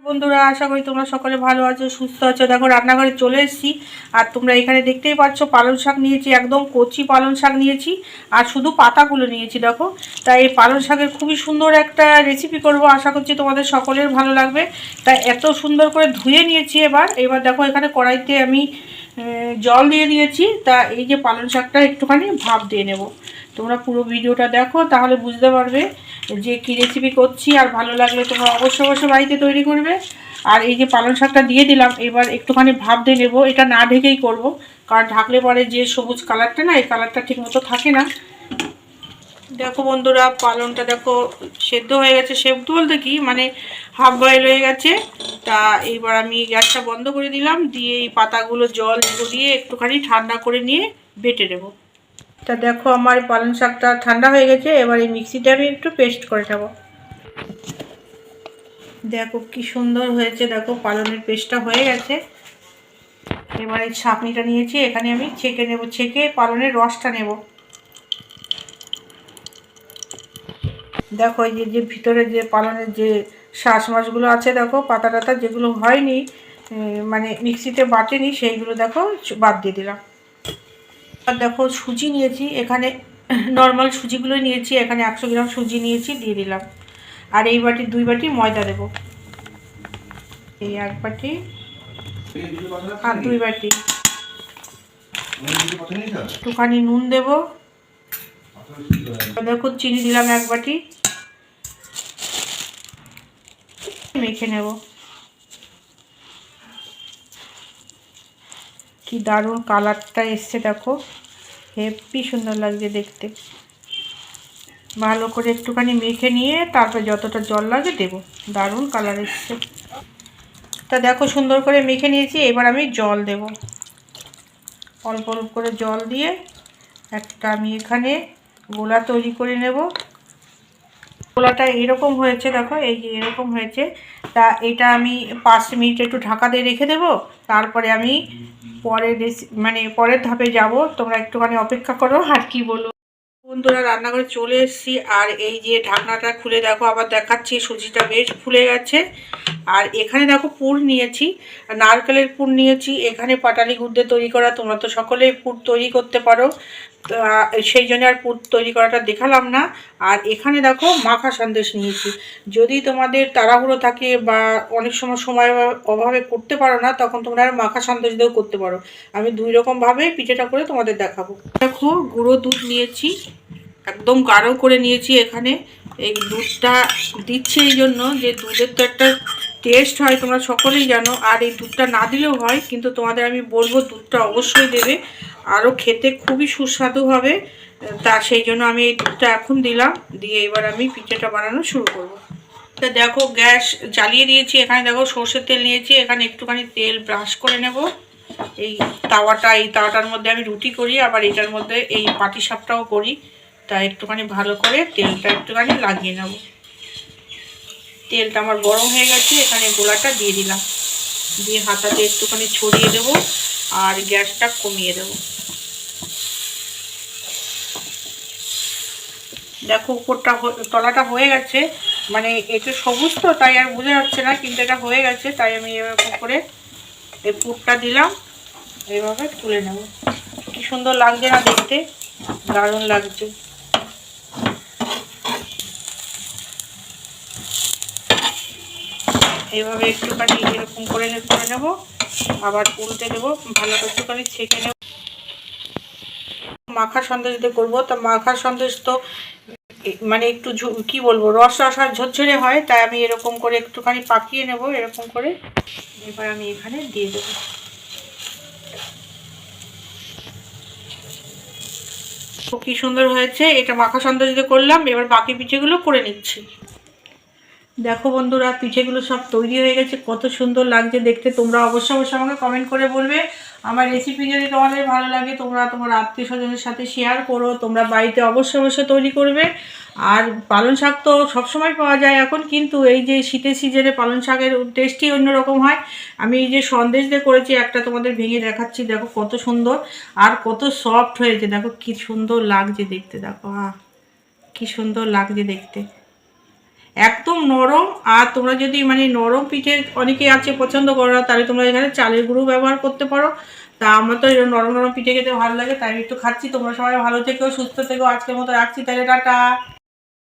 বন্ধুরা, আশা করি তোমরা সকলে ভালো আছো, সুস্থ আছো। দেখো রান্নাঘরে চলে এসেছি। আর তোমরা এখানে দেখতেই পাচ্ছ পালং শাক নিয়েছি, একদম কচি পালং শাক নিয়েছি। আর শুধু পাতাগুলো নিয়েছি দেখো। তাই এই পালং শাকের খুবই সুন্দর একটা রেসিপি করব, আশা করছি তোমাদের সকলের ভালো লাগবে। তাই এত সুন্দর করে ধুয়ে নিয়েছি। এবার দেখো এখানে কড়াইতে আমি জল দিয়ে দিয়েছি। তা এই যে পালং শাকটা একটুখানি ভাপ দিয়ে নেব। তোমরা পুরো ভিডিওটা দেখো, তাহলে বুঝতে পারবে যে কী রেসিপি করছি। আর ভালো লাগলে তোমরা অবশ্যই বাড়িতে তৈরি করবে। আর এই যে পালং শাকটা দিয়ে দিলাম, এবার একটুখানি ভাপ দিয়ে নেবো। এটা না ঢেকেই করব, কারণ ঢাকলে পরে যে সবুজ কালারটা না, এই কালারটা ঠিক মতো থাকে না। দেখো বন্ধুরা, পালংটা দেখো সেদ্ধ হয়ে গেছে। সেদ্ধ বলতে কি, মানে হাফ বয়েল হয়ে গেছে। তা এইবার আমি গ্যাসটা বন্ধ করে দিলাম, দিয়ে এই পাতাগুলো জল দিয়ে একটুখানি ঠান্ডা করে নিয়ে বেটে নেব। তা দেখো আমার পালং শাকটা ঠান্ডা হয়ে গেছে। এবার এই মিক্সিটা আমি একটু পেস্ট করে নেব। দেখো কি সুন্দর হয়েছে, দেখো পালনের পেস্টটা হয়ে গেছে। এবার এই ছাঁকনিটা নিয়েছি, এখানে আমি ছেঁকে নেব, ছেঁকে পালনের রসটা নেব। দেখো এই যে ভিতরে যে পালনের যে শাঁস মাছগুলো আছে, দেখো পাতা টাতা যেগুলো হয়নি, মানে মিক্সিতে বাটেনি, সেইগুলো দেখো বাদ দিয়ে দিলাম। আর দেখো সুজি নিয়েছি, এখানে নর্মাল সুজিগুলো নিয়েছি, এখানে 100 গ্রাম সুজি নিয়েছি, দিয়ে দিলাম। আর এই বাটি 2 বাটি ময়দা দেব। এই 1 বাটি আর 2 বাটি। একটুখানি নুন দেব। দেখো চিনি দিলাম 1 বাটি। মেখে নেব। কি দারুণ কালারটা এসছে, দেখো হেব্বি সুন্দর লাগছে দেখতে। ভালো করে একটুখানি মেখে নিয়ে তারপর যতটা জল লাগে দেব। দারুণ কালার এসছে। তা দেখো সুন্দর করে মেখে নিয়েছি। এবার আমি জল দেব, অল্প অল্প করে জল দিয়ে একটা আমি এখানে গোলা তৈরি করে নেব। গোলাটা এরকম হয়েছে, দেখো এই যে এরকম হয়েছে। তা এটা আমি 5 মিনিট একটু ঢাকা দিয়ে রেখে দেব। তারপরে আমি পরের ধাপে যাব। তোমরা একটুখানি অপেক্ষা করো। আর কি বলো বন্ধুরা, রান্নাঘরে চলে এসেছি। আর এই যে ঢাকনাটা খুলে দেখো, আবার দেখাচ্ছি, সুজিটা বেশ ফুলে গেছে। আর এখানে দেখো পুর নিয়েছি, নারকেলের পুর নিয়েছি। এখানে পাটালি গুড় দিয়ে তৈরি করা, তোমরা তো সকলেই পুর তৈরি করতে পারো, সেই জন্য আর পুর তৈরি করাটা দেখালাম না। আর এখানে দেখো মাখা সন্দেশ নিয়েছি। যদি তোমাদের তাড়াহুড়ো থাকে বা অনেক সময় অভাবে করতে পারো না, তখন তোমরা মাখা সন্দেশ দিয়েও করতে পারো। আমি 2 রকমভাবে পিঠেটা করে তোমাদের দেখাবো। দেখো গুঁড়ো দুধ নিয়েছি, একদম গাঢ় করে নিয়েছি। এখানে এই দুধটা দিচ্ছি এই জন্য যে দুধের তো একটা টেস্ট হয়, তোমরা সকলেই জানো। আর এই দুধটা না দিলেও হয়, কিন্তু তোমাদের আমি বলবো দুধটা অবশ্যই দেবে, আরও খেতে খুবই সুস্বাদু হবে। তা সেই জন্য আমি এই দুধটা এখন দিলাম। দিয়ে এবার আমি পিঠেটা বানানো শুরু করব। তা দেখো গ্যাস জ্বালিয়ে দিয়েছি। এখানে দেখো সর্ষের তেল নিয়েছি, এখানে একটুখানি তেল ব্রাশ করে নেব। এই তাওয়াটার মধ্যে আমি রুটি করি, আবার এটার মধ্যে এই পাটিসাপটাও করি। তাই একটুখানি ভালো করে তেলটা একটুখানি লাগিয়ে নেব। তেলটা আমার গরম হয়ে গেছে, এখানে গোলাটা দিয়ে দিলাম। দিয়ে হাতাতে একটুখানি ছড়িয়ে দেব আর গ্যাসটা কমিয়ে দেব। দেখো উপরটা তলাটা হয়ে গেছে, মানে এটা সবুজ তো তাই আর বোঝা যাচ্ছে না, কিন্তু এটা হয়ে গেছে। তাই আমি এরকম করে এই পুরটা দিলাম, এইভাবে তুলে নেব। কি সুন্দর লাগছে না দেখতে, দারুণ লাগছে। এইভাবে একটুখানি এরকম করে নেব, আবার উল্টে দেবো, ভালো করে একটুখানি ছেঁকে নেব। মাখা সন্দেশ দিয়ে করবো। তা মাখা সন্দেশ তো মানে একটু কি বলবো, রস আর ঝরঝরে হয়, তাই আমি এরকম করে একটুখানি পাকিয়ে নেব, এরকম করে। এবার আমি এখানে দিয়ে দেবো। কি সুন্দর হয়েছে, এটা মাখা সন্দেশ দিয়ে করলাম। এবার বাকি পিঠেগুলো করে নিচ্ছি। দেখো বন্ধুরা, পিঠেগুলো সব তৈরি হয়ে গেছে, কত সুন্দর লাগছে দেখতে। তোমরা অবশ্যই আমাকে কমেন্ট করে বলবে। আমার রেসিপি যদি তোমাদের ভালো লাগে, তোমরা তোমার আত্মীয় স্বজনের সাথে শেয়ার করো। তোমরা বাড়িতে অবশ্যই তৈরি করবে। আর পালং শাক তো সবসময় পাওয়া যায় এখন, কিন্তু এই যে শীতের সিজনে পালং শাকের টেস্টই অন্যরকম হয়। আমি এই যে সন্দেশ দিয়ে করেছি, একটা তোমাদের ভেঙে দেখাচ্ছি। দেখো কত সুন্দর আর কত সফট হয়েছে, দেখো কি সুন্দর লাগছে দেখতে। দেখো কি সুন্দর লাগছে দেখতে। একদম নরম। আর তোমরা যদি মানে নরম পিঠে অনেকে আছে পছন্দ করো না, তাহলে তোমরা এখানে চালের গুঁড়ো ব্যবহার করতে পারো। তা আমার তো এরকম নরম নরম পিঠে খেতে ভালো লাগে, তাই একটু খাচ্ছি। তোমরা সবাই ভালো থেকো, সুস্থ থেকো। আজকের মতো রাখছি তাহলে, টাটা।